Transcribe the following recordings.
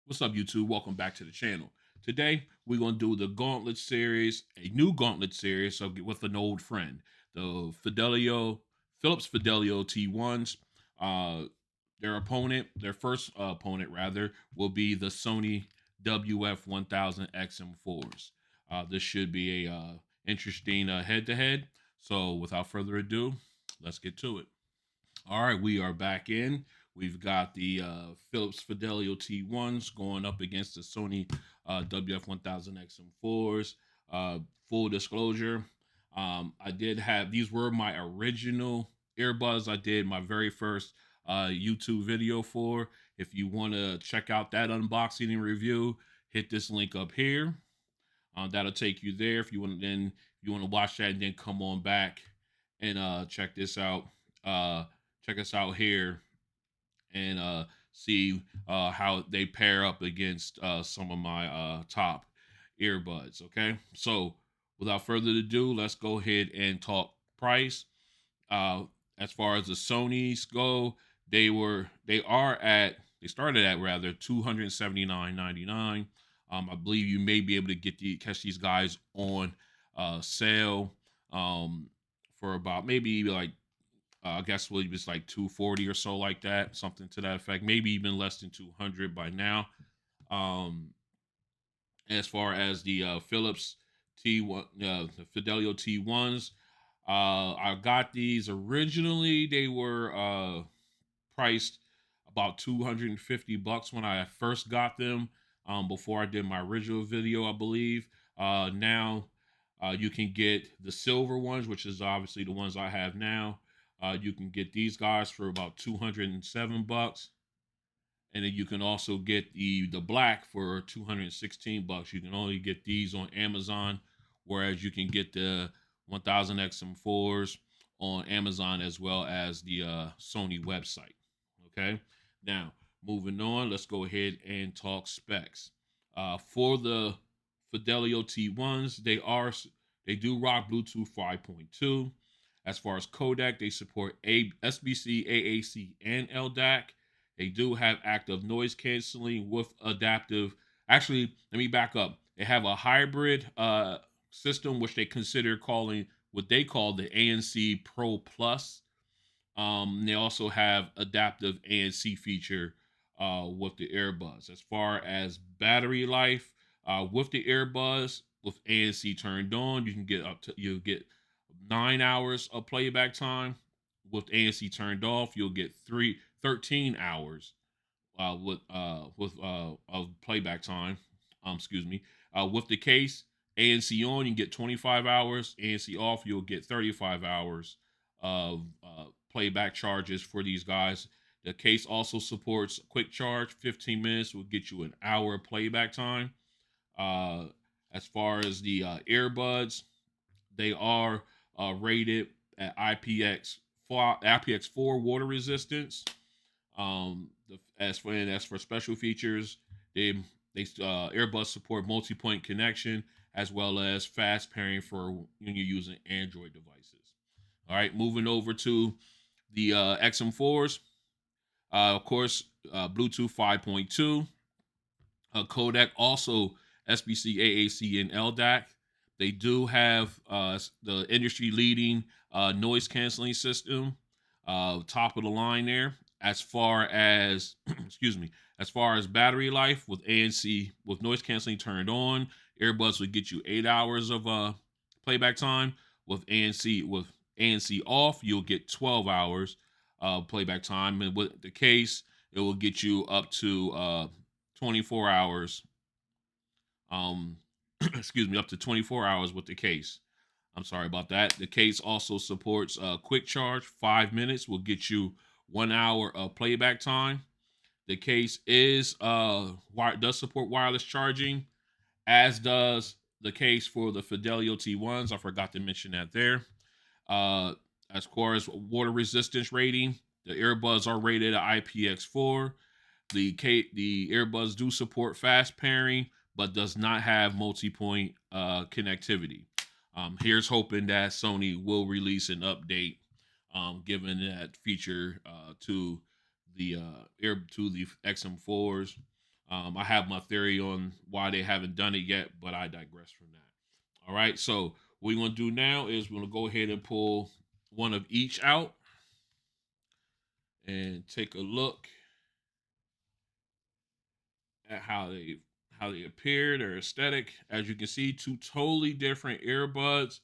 What's up, YouTube? Welcome back to the channel. Today, we're going to do the Gauntlet series, a new Gauntlet series with an old friend, the Philips Fidelio T1s. Uh, their first opponent rather, will be the Sony WF-1000XM4s. This should be a interesting head-to-head. So, without further ado, let's get to it. All right, we are back in. We've got the Philips Fidelio T1s going up against the Sony WF-1000XM4s. Full disclosure, I did have these were my original earbuds. I did my very first YouTube video for. If you want to check out that unboxing and review, hit this link up here. That'll take you there. If you want to watch that and then come on back and check this out. Check us out here and see how they pair up against some of my top earbuds. Okay, so without further ado, let's go ahead and talk price. Uh, as far as the Sony's go, they started at rather $279.99. I believe you may be able to catch these guys on sale for about maybe like I guess it was like 240 or so, like that, something to that effect. Maybe even less than 200 by now. Um, as far as the Philips T1, the Fidelio T1s, I got these originally. They were priced about 250 bucks when I first got them. Before I did my original video, I believe. Now you can get the silver ones, which is obviously the ones I have now. You can get these guys for about 207 bucks, and then you can also get the black for 216 bucks. You can only get these on Amazon, whereas you can get the 1000 XM4s on Amazon as well as the Sony website. Okay, now moving on, let's go ahead and talk specs. For the Fidelio T1s, they do rock Bluetooth 5.2. As far as codec, they support SBC, AAC, and LDAC. They do have active noise canceling with adaptive. Actually, let me back up. They have a hybrid system, which they consider calling what they call the ANC Pro Plus. They also have adaptive ANC feature with the earbuds. As far as battery life, with the earbuds with ANC turned on, you get 9 hours of playback time. With ANC turned off, you'll get 13 hours of playback time. Excuse me. With the case, ANC on, you get 25 hours. ANC off, you'll get 35 hours of playback charges for these guys. The case also supports quick charge. 15 minutes will get you an hour of playback time. Uh, as far as the earbuds, they are rated at IPX4 water resistance. As for special features, they earbuds support multi-point connection as well as fast pairing for when you're using Android devices. All right, moving over to the XM4s. Of course, Bluetooth 5.2, codec, also SBC, AAC, and LDAC. They do have the industry leading noise canceling system, top of the line there. As far as excuse me, as far as battery life with ANC with noise canceling turned on, earbuds would get you 8 hours of playback time. With ANC off, you'll get 12 hours playback time, and with the case, it will get you up to 24 hours. Um, excuse me, up to 24 hours with the case. I'm sorry about that. The case also supports quick charge. 5 minutes will get you 1 hour of playback time. The case does support wireless charging, as does the case for the Fidelio T1s. I forgot to mention that there. Uh, as far as water resistance rating, the earbuds are rated at IPX4. The earbuds do support fast pairing, but does not have multi-point connectivity. Here's hoping that Sony will release an update, given that feature to the XM4s. I have my theory on why they haven't done it yet, but I digress from that. All right, so what we're gonna do now is we're gonna go ahead and pull one of each out and take a look at how they appear, their aesthetic. As you can see, two totally different earbuds.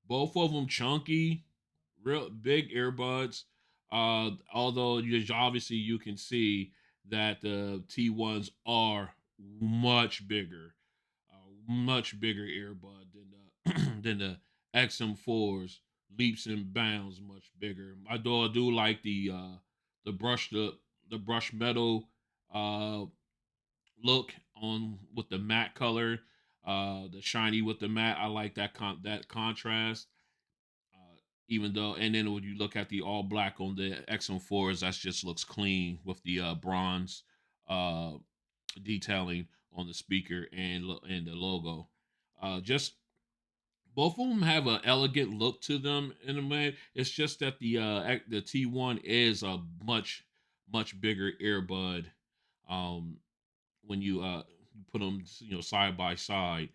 Both of them chunky, real big earbuds. Although obviously you can see that the T1s are much bigger earbud than the than the XM4s. Leaps and bounds, much bigger. I do like the brush the brush metal uh look on with the matte color, the shiny with the matte. I like that contrast. Even though, and then when you look at the all black on the XM4s, that just looks clean with the bronze uh, detailing on the speaker and the logo. Just both of them have an elegant look to them in a way. It's just that the T1 is a much bigger earbud. Um, when you put them side by side,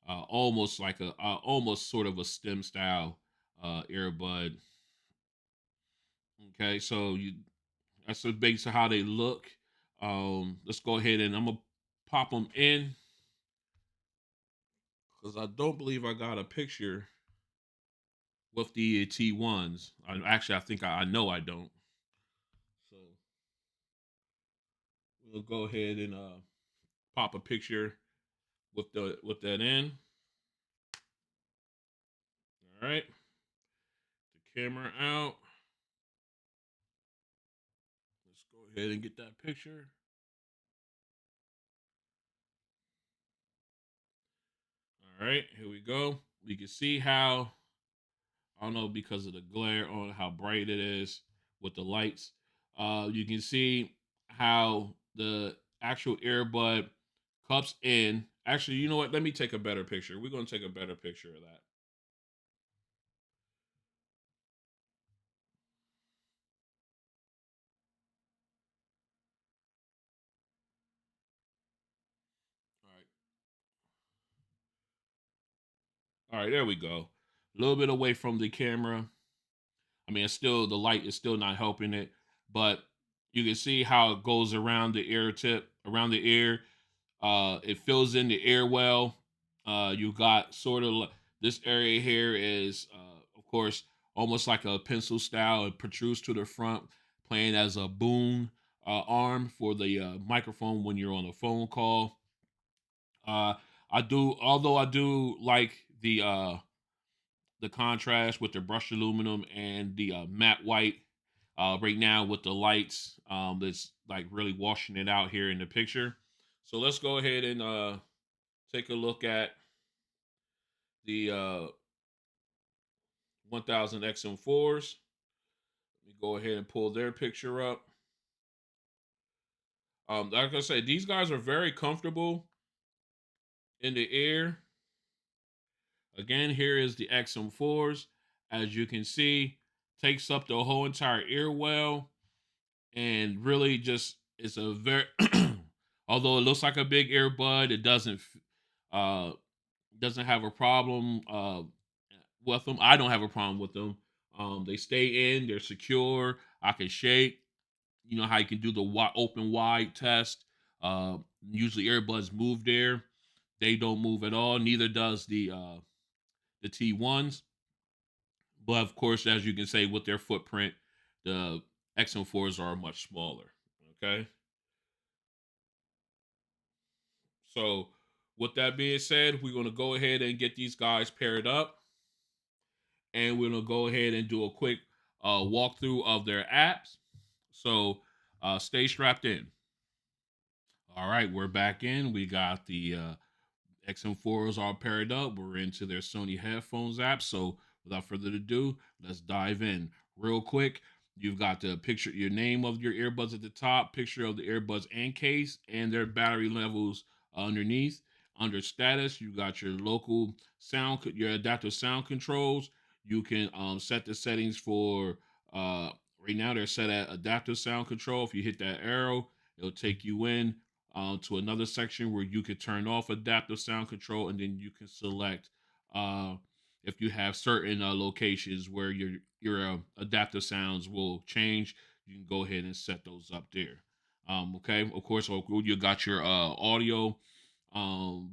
almost like a almost sort of a stem style earbud. Okay, so you that's the base of how they look. Let's go ahead and I'm gonna pop them in because I don't believe I got a picture with the T1s. Actually, I think I know I don't. So we'll go ahead and pop a picture with that in. All right, the camera out. Let's go ahead and get that picture. All right, here we go. We can see how, I don't know, because of the glare on how bright it is with the lights. You can see how the actual earbud cups in. Actually, you know what? Let me take a better picture. We're going to take a better picture of that. All right. All right, there we go. A little bit away from the camera. I mean, it's still, the light is still not helping it, but you can see how it goes around the ear tip, around the ear. It fills in the air well. You got sort of this area here is, of course, almost like a pencil style. It protrudes to the front, playing as a boom arm for the microphone when you're on a phone call. Uh, although I do like the contrast with the brushed aluminum and the matte white. Right now with the lights, that's like really washing it out here in the picture. So let's go ahead and take a look at the 1000 XM4s. Let me go ahead and pull their picture up. Like I said, these guys are very comfortable in the air. Again, here is the XM4s. As you can see, takes up the whole entire ear well, and really just it's a very although it looks like a big earbud, it uh doesn't have a problem with them. I don't have a problem with them. They stay in, they're secure. I can shake. You know how you can do the open wide test. Usually earbuds move there. They don't move at all. Neither does the T1s. But of course, as you can say, with their footprint, the XM4s are much smaller. Okay. So, with that being said, we're going to go ahead and get these guys paired up, and we're going to go ahead and do a quick walkthrough of their apps. So, stay strapped in. All right, we're back in. We got the XM4s all paired up. We're into their Sony headphones app. So without further ado, let's dive in real quick. You've got the picture, your name of your earbuds at the top, picture of the earbuds and case, and their battery levels underneath. Under status, you got your local sound, your adaptive sound controls. You can set the settings for, right now they're set at adaptive sound control. If you hit that arrow, it'll take you in to another section where you could turn off adaptive sound control, and then you can select uh, if you have certain locations where your adaptive sounds will change. You can go ahead and set those up there. Okay, of course, you got um,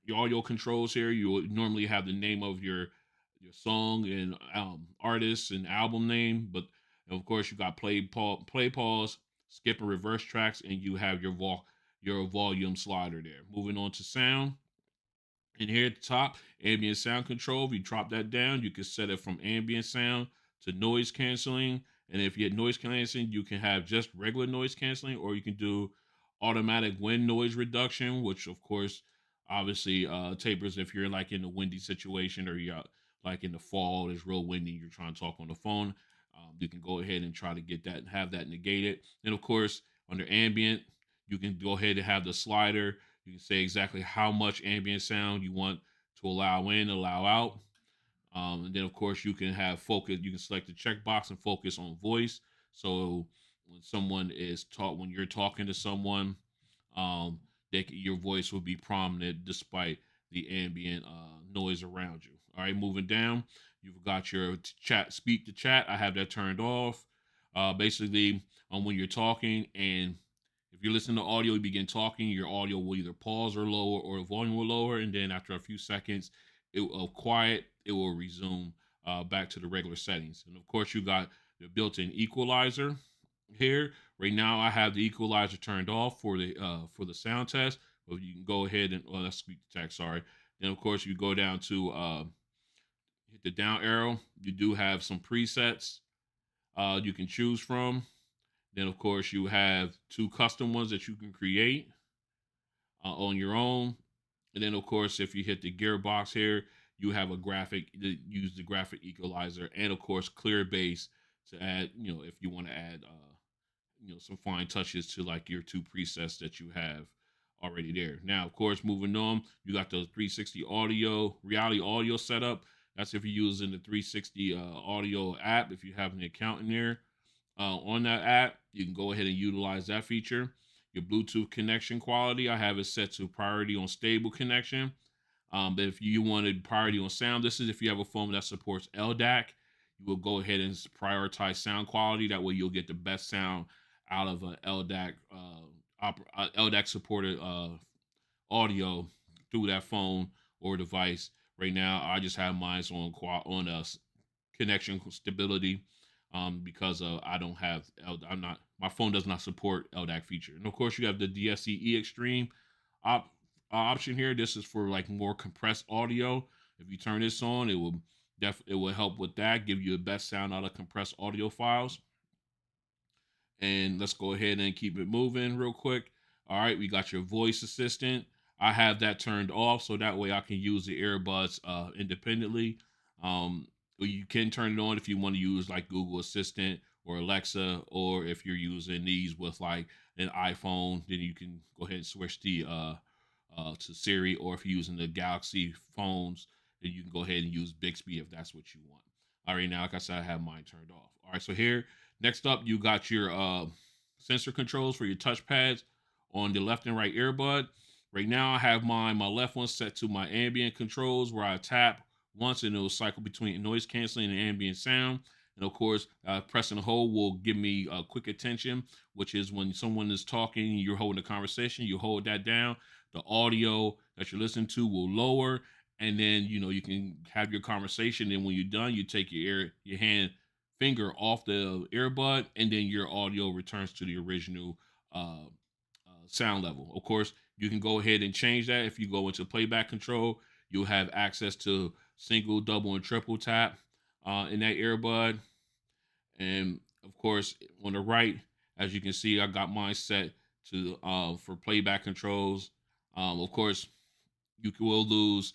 your audio controls here. You will normally have the name of your song and artist and album name, but of course you got play, pause, skip and reverse tracks, and you have your volume slider there. Moving on to sound. And here at the top, ambient sound control. If you drop that down, you can set it from ambient sound to noise canceling. And if you hit noise canceling, you can have just regular noise canceling, or you can do automatic wind noise reduction, which of course, obviously, tapers if you're like in a windy situation or you're like in the fall, it's real windy, you're trying to talk on the phone. You can go ahead and try to get that and have that negated. And of course, under ambient, you can go ahead and have the slider. You can say exactly how much ambient sound you want to allow in, allow out. And then, of course, you can have focus. You can select the checkbox and focus on voice. So when you're talking to someone, um, your voice will be prominent despite the ambient noise around you. All right, moving down, you've got your chat, speak to chat. I have that turned off. Basically, when you're talking, and if you're listening to audio, you begin talking, your audio will either pause or lower, or the volume will lower, and then after a few seconds, it will quiet. It will resume back to the regular settings. And of course, you got the built-in equalizer here. Right now, I have the equalizer turned off for the sound test. But you can go ahead and let's speak to text. Sorry. Then of course you go down to hit the down arrow. You do have some presets you can choose from. Then of course you have two custom ones that you can create on your own. And then of course if you hit the gearbox here, you have a graphic. Use the graphic equalizer, and of course clear bass to add. If you want to add some fine touches to like your two presets that you have already there. Now, of course, moving on, you got the 360 audio, reality audio setup. That's if you're using the 360 audio app. If you have an account in there on that app, you can go ahead and utilize that feature. Your Bluetooth connection quality, I have it set to priority on stable connection. But if you wanted priority on sound, this is if you have a phone that supports LDAC, you will go ahead and prioritize sound quality. That way, you'll get the best sound out of a LDAC supported audio through that phone or device. Right now, I just have mine on connection stability because I don't have I'm not my phone does not support LDAC feature. And of course, you have the DSCE Extreme op, option here. This is for like more compressed audio. If you turn this on, it will help with that, give you the best sound out of compressed audio files. And let's go ahead and keep it moving real quick. All right, we got your voice assistant. I have that turned off so that way I can use the earbuds independently. You can turn it on if you want to use like Google Assistant or Alexa, or if you're using these with like an iPhone, then you can go ahead and switch to Siri, or if you're using the Galaxy phones, then you can go ahead and use Bixby if that's what you want. All right, now, like I said, I have mine turned off. All right, so here, next up, you got your sensor controls for your touchpads on the left and right earbud. Right now, I have my left one set to my ambient controls, where I tap once and it will cycle between noise canceling and ambient sound. And of course, pressing hold will give me quick attention, which is when someone is talking, you're holding a conversation, you hold that down, the audio that you're listening to will lower, and then you can have your conversation. And when you're done, you take your hand finger off the earbud, and then your audio returns to the original sound level. Of course, you can go ahead and change that. If you go into playback control, you'll have access to single, double, and triple tap in that earbud. And of course, on the right, as you can see, I got mine set to for playback controls. Of course, you will lose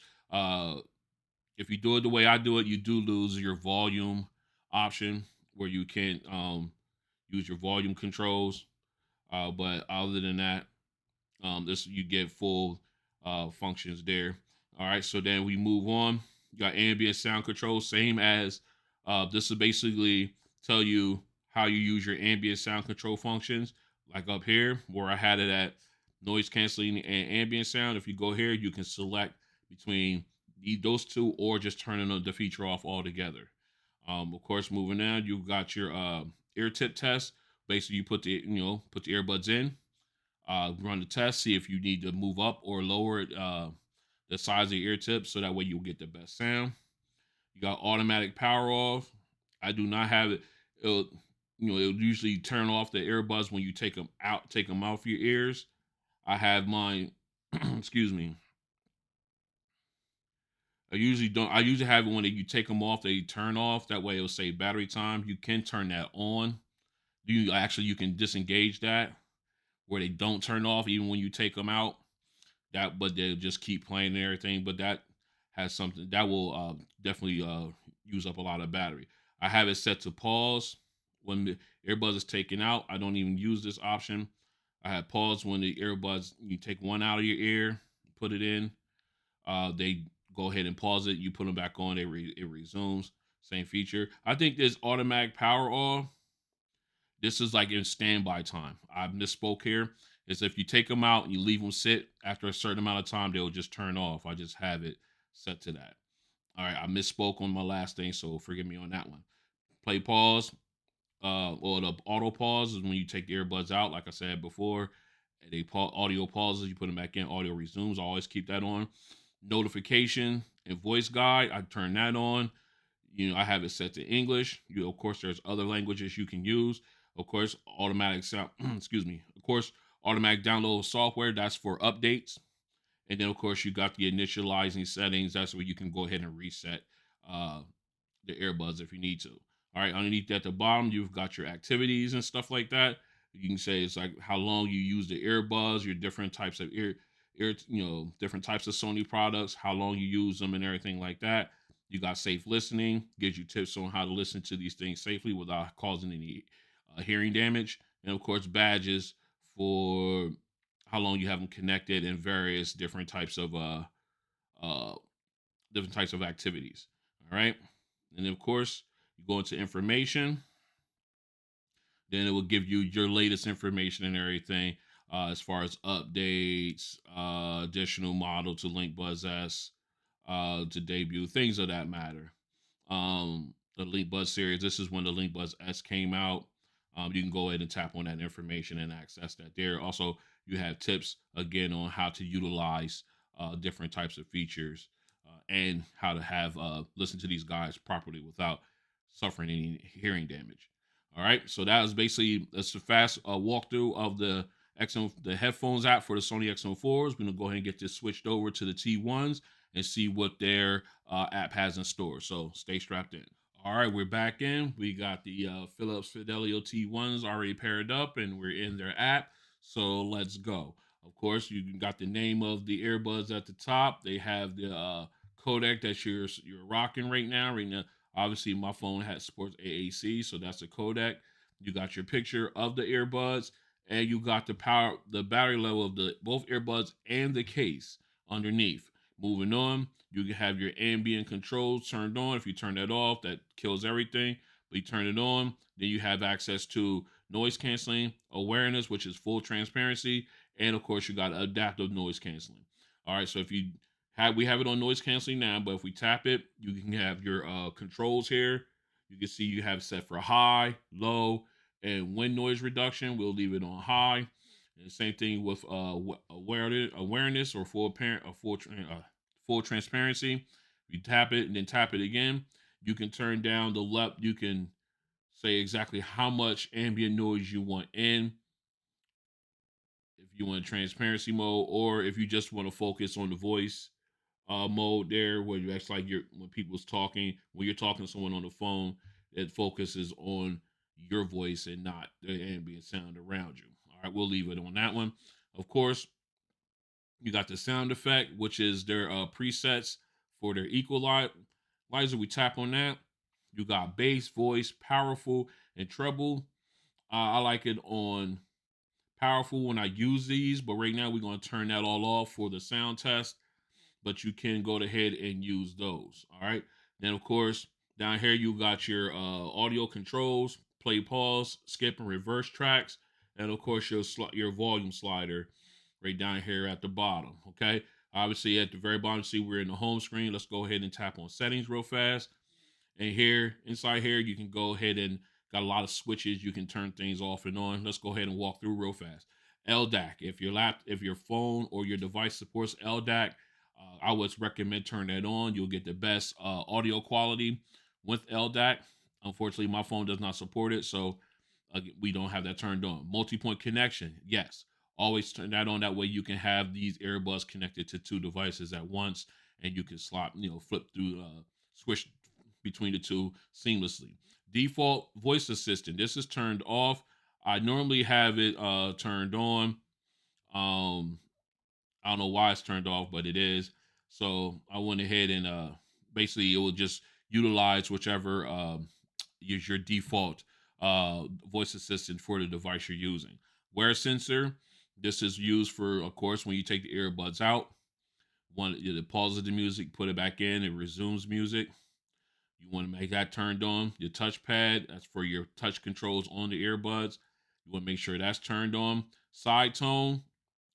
if you do it the way I do it. You do lose your volume option, where you can't use your volume controls. But other than that, this you get full functions there. All right, so then we move on. You got ambient sound control, same as this will basically tell you how you use your ambient sound control functions. Like up here, where I had it at noise canceling and ambient sound. If you go here, you can select between those two, or just turning the feature off altogether. Of course, moving on, you've got your ear tip test. Basically, you put the earbuds in, run the test, see if you need to move up or lower the size of your ear tips, so that way you'll get the best sound. You got automatic power off. I do not have it. It'll usually turn off the earbuds when you take them out of your ears. I have mine. Excuse me. I usually don't. I usually have it when you take them off, they turn off. That way, it'll save battery time. You can turn that on. You can disengage that where they don't turn off even when you take them out. But they'll just keep playing and everything. But that has something that will definitely use up a lot of battery. I have it set to pause when the earbuds is taken out. I don't even use this option. I have pause when the earbuds, you take one out of your ear, put it in. They go ahead and pause it. You put them back on. It resumes. Same feature. I think this automatic power off. This is like in standby time. I misspoke here. Is if you take them out and you leave them sit after a certain amount of time, they'll just turn off. I just have it set to that. All right, I misspoke on my last thing, so forgive me on that one. Play pause, or the auto pause is when you take the earbuds out. Like I said before, audio pauses. You put them back in. Audio resumes. I always keep that on. Notification and voice guide. I turn that on. I have it set to English. Of course, there's other languages you can use. Of course, automatic sound. Excuse me. Of course, automatic download of software. That's for updates. And then, of course, you got the initializing settings. That's where you can go ahead and reset uh, the earbuds if you need to. All right, underneath at the bottom, you've got your activities and stuff like that. You can say it's like how long you use the earbuds, your different types of different types of Sony products, how long you use them, and everything like that. You got safe listening, gives you tips on how to listen to these things safely without causing any hearing damage, and of course badges for how long you have them connected and various uh different types of activities. All right, and then of course you go into information. Then it will give you your latest information and everything, as far as updates, additional model to Link Buzz S, to debut, things of that matter. The Link Buzz series. This is when the Link Buzz S came out. You can go ahead and tap on that information and access that there. Also, you have tips again on how to utilize different types of features, and how to have listen to these guys properly without suffering any hearing damage. All right, so that was basically that's a fast walkthrough of the headphones app for the Sony XM4s. We're gonna go ahead and get this switched over to the T1s and see what their app has in store. So stay strapped in. All right, we're back in. We got the Philips Fidelio T1s already paired up, and we're in their app. So let's go. Of course, you got the name of the earbuds at the top. They have the codec that you're rocking right now. Right now, obviously, my phone has supports AAC, so that's a codec. You got your picture of the earbuds, and you got the battery level of the both earbuds and the case underneath. Moving on, you can have your ambient controls turned on. If you turn that off, that kills everything. But you turn it on, then you have access to noise canceling, awareness, which is full transparency, and of course you got adaptive noise canceling. All right, so if you we have it on noise canceling now, but if we tap it, you can have your controls here. You can see you have set for high, low, and wind noise reduction. We'll leave it on high. And the same thing with awareness or full transparency. You tap it and then tap it again. You can turn down the left. You can say exactly how much ambient noise you want in, if you want transparency mode, or if you just want to focus on the voice mode there, where you actually like when people's talking, when you're talking to someone on the phone, it focuses on your voice and not the ambient sound around you. All right, we'll leave it on that one. Of course, you got the sound effect, which is their presets for their equalizer. We tap on that. You got bass, voice, powerful, and treble. I like it on powerful when I use these, but right now we're going to turn that all off for the sound test. But you can go ahead and use those. All right. Then, of course, down here you got your audio controls, play, pause, skip, and reverse tracks, and of course your volume slider right down here at the bottom. Okay. Obviously, at the very bottom, see we're in the home screen. Let's go ahead and tap on settings real fast. And here, inside here, you can go ahead and got a lot of switches. You can turn things off and on. Let's go ahead and walk through real fast. LDAC. If your phone or your device supports LDAC, I would recommend turn that on. You'll get the best audio quality with LDAC. Unfortunately, my phone does not support it, so we don't have that turned on. Multi-point connection, yes. Always turn that on. That way you can have these earbuds connected to two devices at once, and you can flip through, switch between the two seamlessly. Default voice assistant. This is turned off. I normally have it turned on. Um, I don't know why it's turned off, but it is. So I went ahead and basically it will just utilize whichever is your default voice assistant for the device you're using. Wear sensor. This is used for, of course, when you take the earbuds out. It pauses the music, put it back in, it resumes music. You want to make that turned on. Your touchpad, that's for your touch controls on the earbuds. You want to make sure that's turned on. Side tone.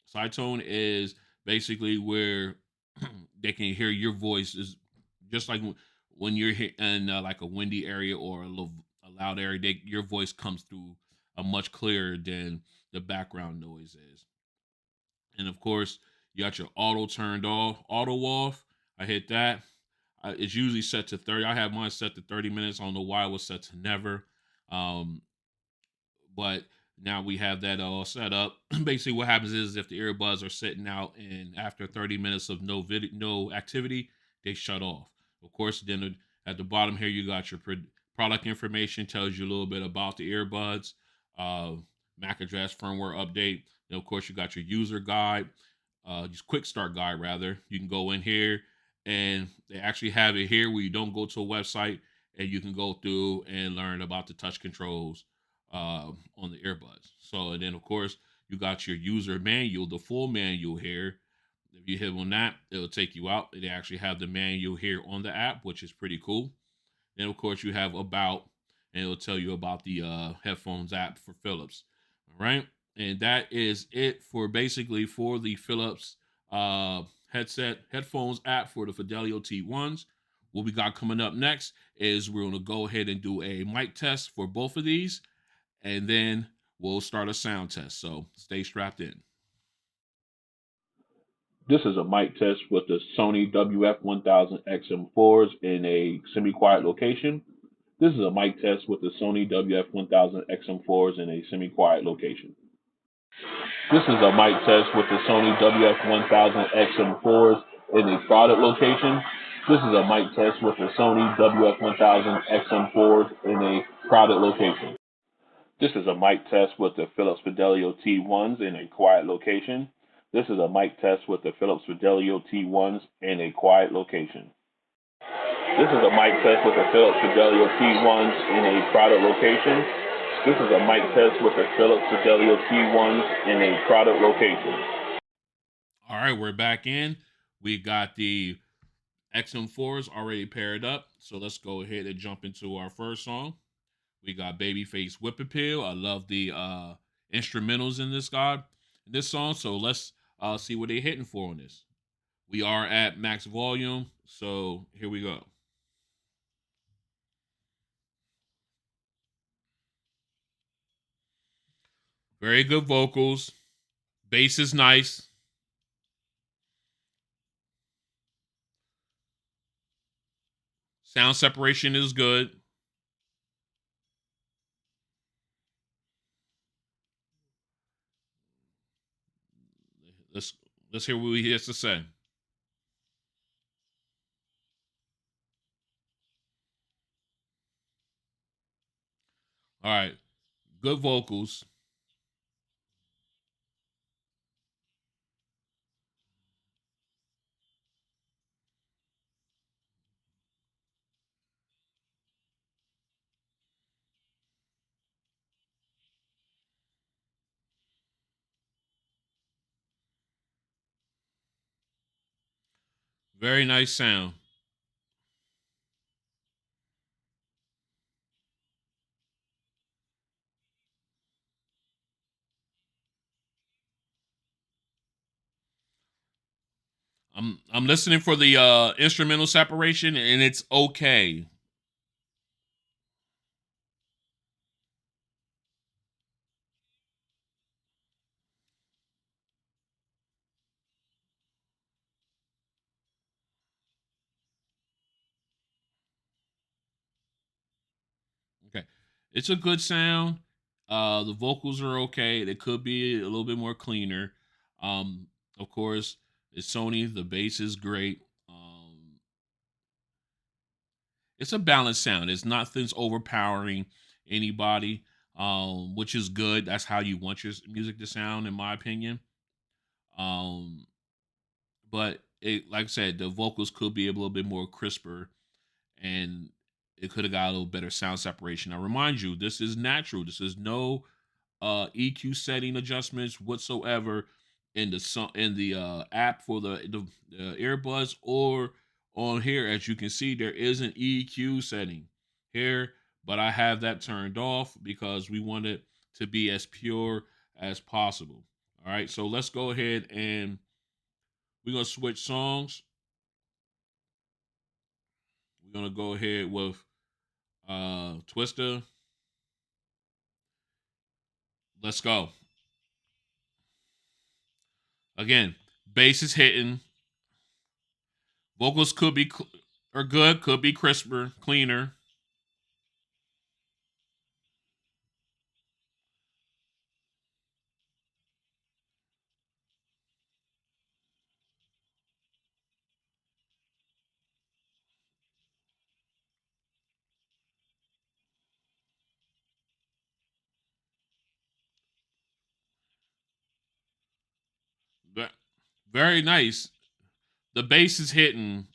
Side tone is basically where they can hear your voice. Is just like when you're in like a windy area or a loud area. Your voice comes through much clearer than the background noise is. And of course, you got your auto off. I hit that. It's usually set to 30. I have mine set to 30 minutes. I don't know why it was set to never. Um, but now we have that all set up. Basically, what happens is if the earbuds are sitting out and after 30 minutes of no activity, they shut off. Of course, then at the bottom here, you got your product information, tells you a little bit about the earbuds, uh, MAC address, firmware update. Then, of course, you got your user guide, just quick start guide rather. You can go in here and they actually have it here where you don't go to a website and you can go through and learn about the touch controls on the earbuds. So, and then of course, you got your user manual, the full manual here. If you hit on that, it'll take you out. They actually have the manual here on the app, which is pretty cool. Then, of course, you have about, and it'll tell you about the headphones app for Philips. All right. And that is it for basically for the Philips headphones app for the Fidelio T1s. What we got coming up next is we're going to go ahead and do a mic test for both of these, and then we'll start a sound test. So stay strapped in. This is a mic test with the Sony WF-1000XM4s in a semi-quiet location. This is a mic test with the Sony WF-1000XM4s in a semi-quiet location. This is a mic test with the Sony WF-1000XM4s in a crowded location. This is a mic test with the Sony WF-1000XM4s in a crowded location. This is a mic test with the Philips Fidelio T1s in a quiet location. This is a mic test with the Philips Fidelio T1s in a quiet location. This is a mic test with the Philips Fidelio T1s in a crowded location. This is a mic test with the Philips Fidelio T1s in a crowded location. All right, we're back in. We got the XM4s already paired up. So let's go ahead and jump into our first song. We got Babyface Whip Appeal. I love the instrumentals in this song. So let's see what they're hitting for on this. We are at max volume. So here we go. Very good vocals. Bass is nice. Sound separation is good. Let's let's hear what he has to say. All right. Good vocals. Very nice sound. I'm listening for the instrumental separation, and it's okay. Okay, it's a good sound. The vocals are okay. They could be a little bit more cleaner. Um, of course, it's Sony. The bass is great. It's a balanced sound. It's nothing's overpowering anybody, which is good. That's how you want your music to sound, in my opinion. Um, but it, like I said, the vocals could be a little bit more crisper, and it could have got a little better sound separation. Now, remind you, this is natural. This is no EQ setting adjustments whatsoever in the app for the earbuds or on here. As you can see, there is an EQ setting here, but I have that turned off because we want it to be as pure as possible. All right, so let's go ahead and we're gonna switch songs. We're gonna go ahead with Twister. Let's go. Again, bass is hitting. Vocals could be are good, could be crisper, cleaner. Very nice. The bass is hitting.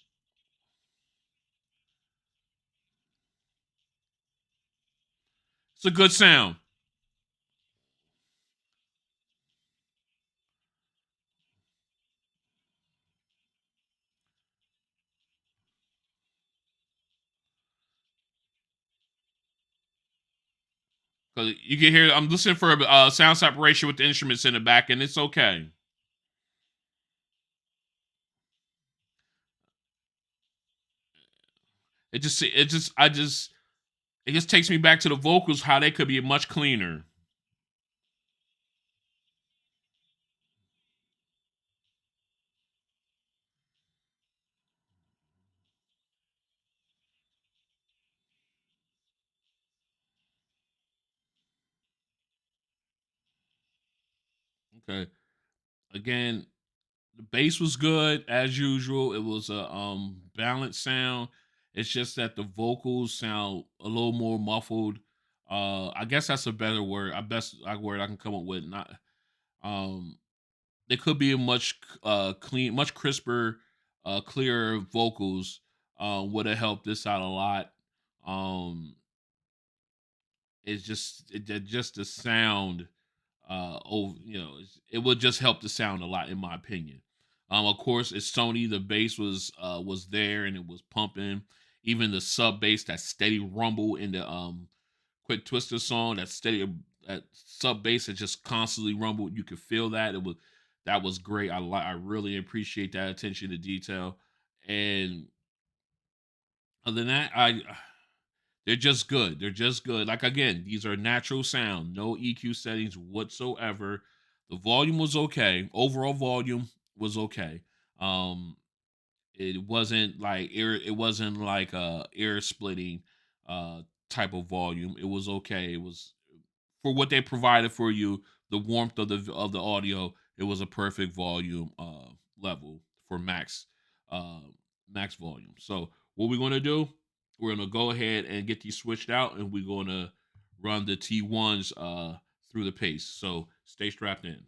It's a good sound. Cause you can hear. I'm listening for a sound separation with the instruments in the back, and it's okay. It just takes me back to the vocals, how they could be much cleaner. Okay. Again, the bass was good as usual. It was a balanced sound. It's just that the vocals sound a little more muffled. I guess that's a better word. I best word I can come up with. Not um There could be a much crisper, clearer vocals. Would have helped this out a lot. Um just the sound over it would just help the sound a lot, in my opinion. Of course, it's Sony. The bass was there and it was pumping. Even the sub bass, that steady rumble in the Quick Twister song, that sub bass that just constantly rumbled. You could feel that. That was great. I really appreciate that attention to detail. And other than that, I they're just good. They're just good. Like, again, these are natural sound, no EQ settings whatsoever. The volume was okay. Overall volume was okay. Um, it wasn't like it wasn't like a ear splitting type of volume. It was okay. It was for what they provided for you, the warmth of the audio. It was a perfect volume level for uh max volume. So what we're gonna do, we're gonna go ahead and get these switched out, and we're gonna run the T1s through the pace. So stay strapped in.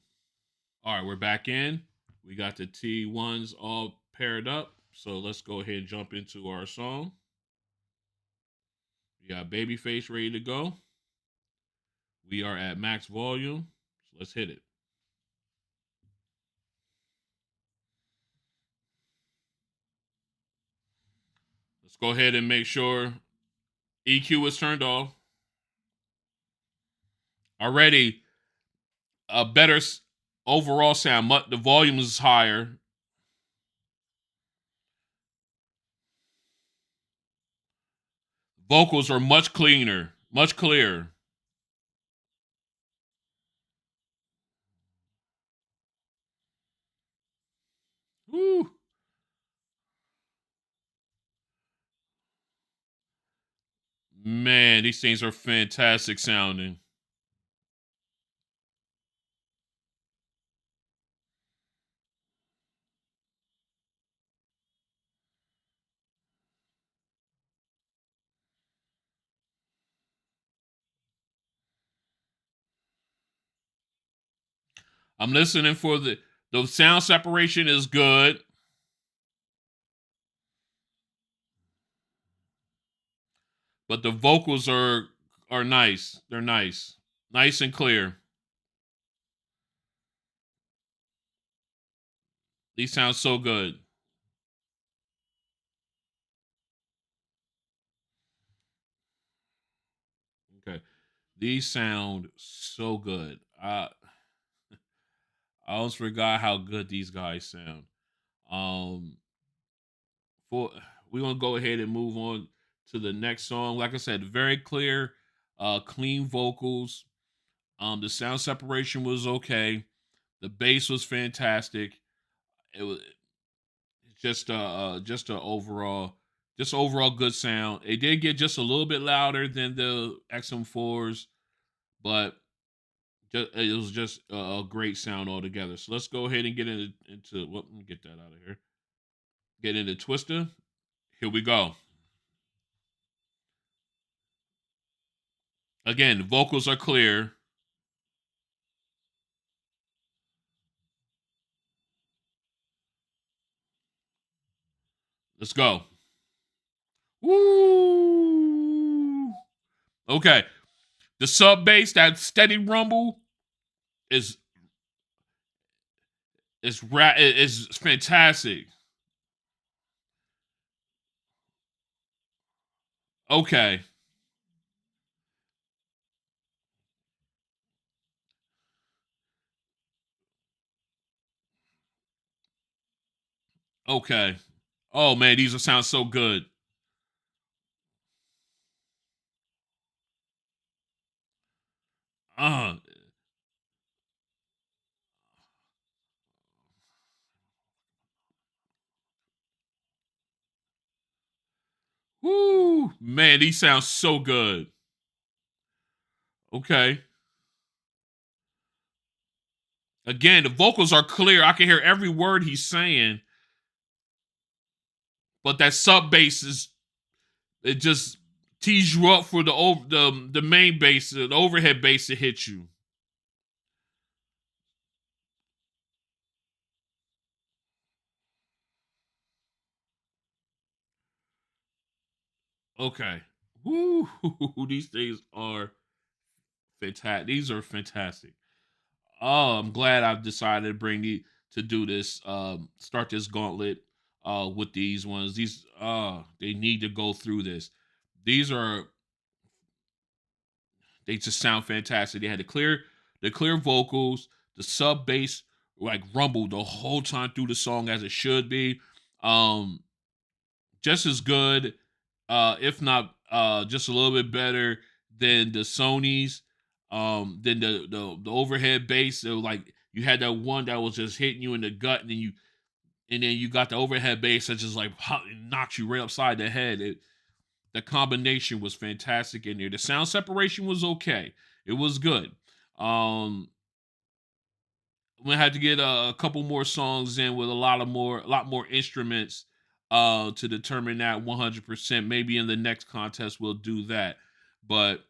All right, we're back in. We got the T1s all paired up. So let's go ahead and jump into our song. We got Babyface ready to go. We are at max volume. So let's hit it. Let's go ahead and make sure EQ is turned off. Already a better overall sound. The volume is higher. Vocals are much cleaner, much clearer. Woo. Man, these things are fantastic sounding. I'm listening for the sound separation is good, but the vocals are nice. They're nice. Nice and clear. These sound so good. Okay. These sound so good. I almost forgot how good these guys sound. Um for we're gonna go ahead and move on to the next song. Like I said, very clear, clean vocals. The sound separation was okay. The bass was fantastic. It was just a overall good sound. It did get just a little bit louder than the XM4s, but it was just a great sound altogether. So let's go ahead and get into what. Let me get that out of here. Get into Twister. Here we go. Again, the vocals are clear. Let's go. Woo! Okay, the sub bass, that steady rumble, is is fantastic. Okay, okay. Oh man, these will sound so good. Uh, woo, man, these sound so good. Okay. Again, the vocals are clear. I can hear every word he's saying, but that sub bass is it just tees you up for the main bass, the overhead bass to hit you. Okay. Woo, these things are fantastic. These are fantastic. Oh, I'm glad I've decided to bring the to do this. Start this gauntlet with these ones. These they need to go through this. These are they just sound fantastic. They had the clear vocals, the sub bass like rumbled the whole time through the song as it should be. Um, just as good, if not just a little bit better than the Sony's. Than the overhead bass. So like you had that one that was just hitting you in the gut, and then you got the overhead bass that just like knocks you right upside the head. The combination was fantastic in there. The sound separation was okay. It was good. Um, we had to get a couple more songs in with a lot more instruments to determine that 100%. Maybe in the next contest we'll do that. But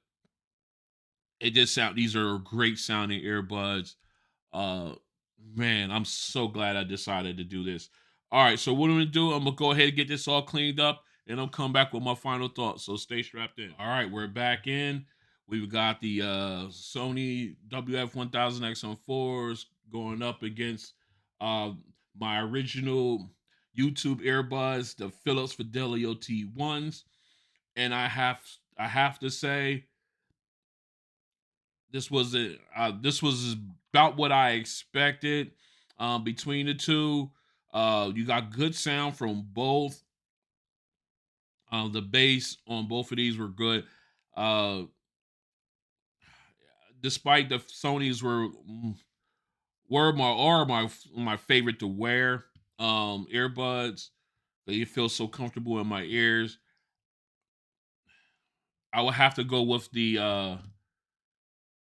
it did sound these are great sounding earbuds. Uh man, I'm so glad I decided to do this. All right, so what I'm gonna do, I'm gonna go ahead and get this all cleaned up and I'll come back with my final thoughts. So stay strapped in. All right, we're back in. We've got the Sony WF-1000XM4s going up against uh my original YouTube earbuds, the Philips Fidelio T1s. And I have to say this was about what I expected. Between the two, you got good sound from both. The bass on both of these were good. Uh, Despite the Sony's were my favorite to wear. Earbuds, they feel so comfortable in my ears. I would have to go with the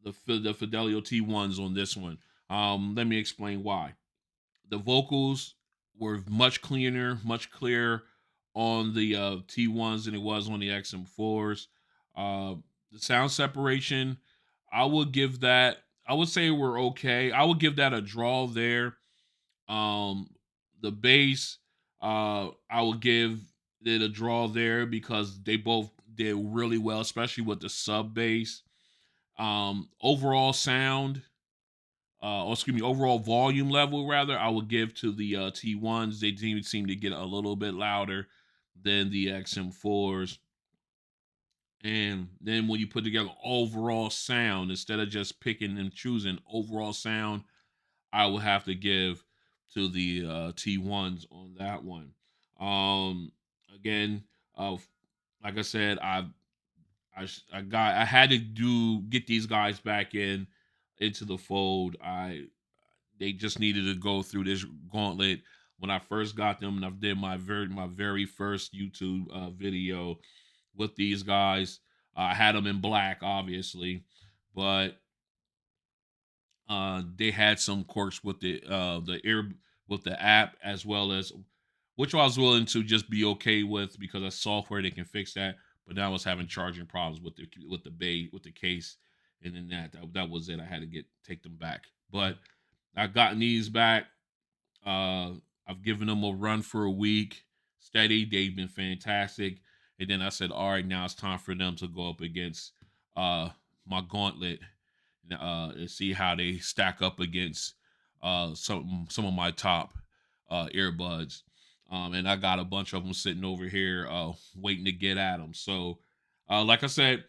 Fidelio T1s on this one. Let me explain why. The vocals were much cleaner, much clearer on the T1s than it was on the XM4s. Uh, the sound separation, I would give that. I would say we're okay. I would give that a draw there. Um, the bass, I would give it a draw there because they both did really well, especially with the sub bass. Overall sound, or excuse me, overall volume level rather, I would give to the T1s. They didn't seem to get a little bit louder than the XM4s. And then when you put together overall sound, instead of just picking and choosing overall sound, I would have to give to the T1s on that one. Um, Again, like I said, I had to get these guys back into the fold. They just needed to go through this gauntlet. When I first got them, and I did my very first YouTube video with these guys. I had them in black, obviously, but they had some quirks with the ear with the app, as well as, which I was willing to just be okay with because of software they can fix that. But now I was having charging problems with the case, and then that was it. I had to take them back, but I've gotten these back. Uh, I've given them a run for a week, steady. They've been fantastic. And then I said, all right, now it's time for them to go up against my gauntlet, and see how they stack up against some of my top earbuds. And I got a bunch of them sitting over here waiting to get at them. So, like I said,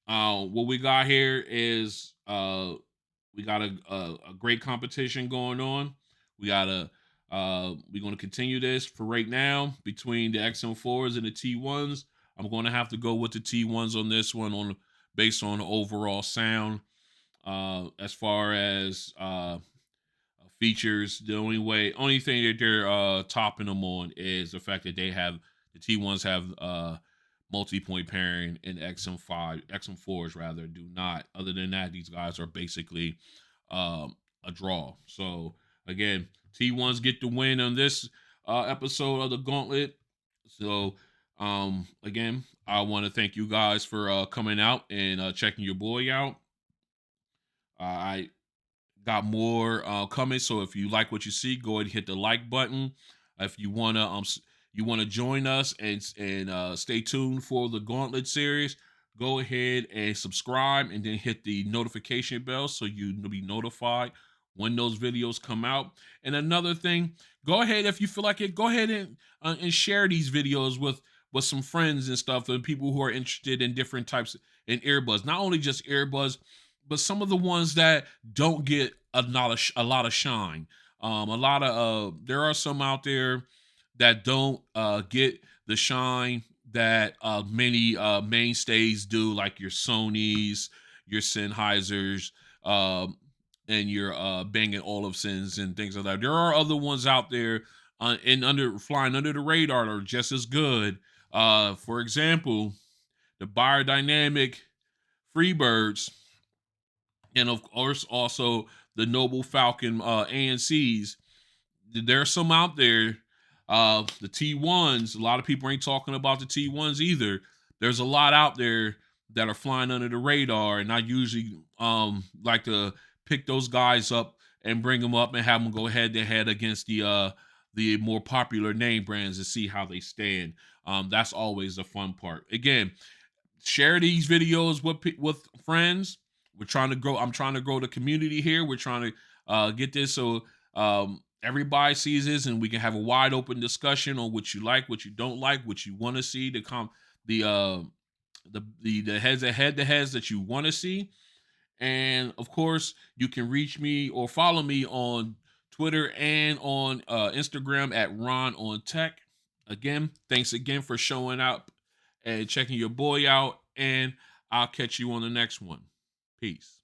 what we got here is we got a great competition going on. We got we're going to continue this for right now between the XM4s and the T1s. I'm going to have to go with the T1s on this one based on the overall sound. As far as features, the only thing that they're topping them on is the fact that the T1s have multi-point pairing, and XM4s rather do not. Other than that, these guys are basically a draw. So again, T1s get the win on this episode of the Gauntlet. So again, I want to thank you guys for coming out and checking your boy out. I got more coming, so if you like what you see, go ahead and hit the like button. If you wanna join us and stay tuned for the Gauntlet series, go ahead and subscribe, and then hit the notification bell so you'll be notified when those videos come out. And another thing, go ahead, if you feel like it, go ahead and share these videos with some friends and stuff, and people who are interested in different types in earbuds. Not only just earbuds, but some of the ones that don't get a lot of shine. There are some out there that don't get the shine that many mainstays do, like your Sonys, your Sennheisers, and your Bang& Olufsen's and things like that. There are other ones out there and under flying under the radar that are just as good. For example, the Biodynamic Freebirds, and of course also the Noble Falcon ANCs. There's some out there. The T1s, a lot of people ain't talking about the T1s either. There's a lot out there that are flying under the radar, and I usually like to pick those guys up and bring them up and have them go head to head against the more popular name brands and see how they stand. That's always the fun part. Again, share these videos with friends. We're trying to grow. I'm trying to grow the community here. We're trying to get this so everybody sees this, and we can have a wide open discussion on what you like, what you don't like, what you want to see, the head to heads that you want to see. And of course, you can reach me or follow me on Twitter and on Instagram at Ron on Tech. Again, thanks again for showing up and checking your boy out. And I'll catch you on the next one. Peace.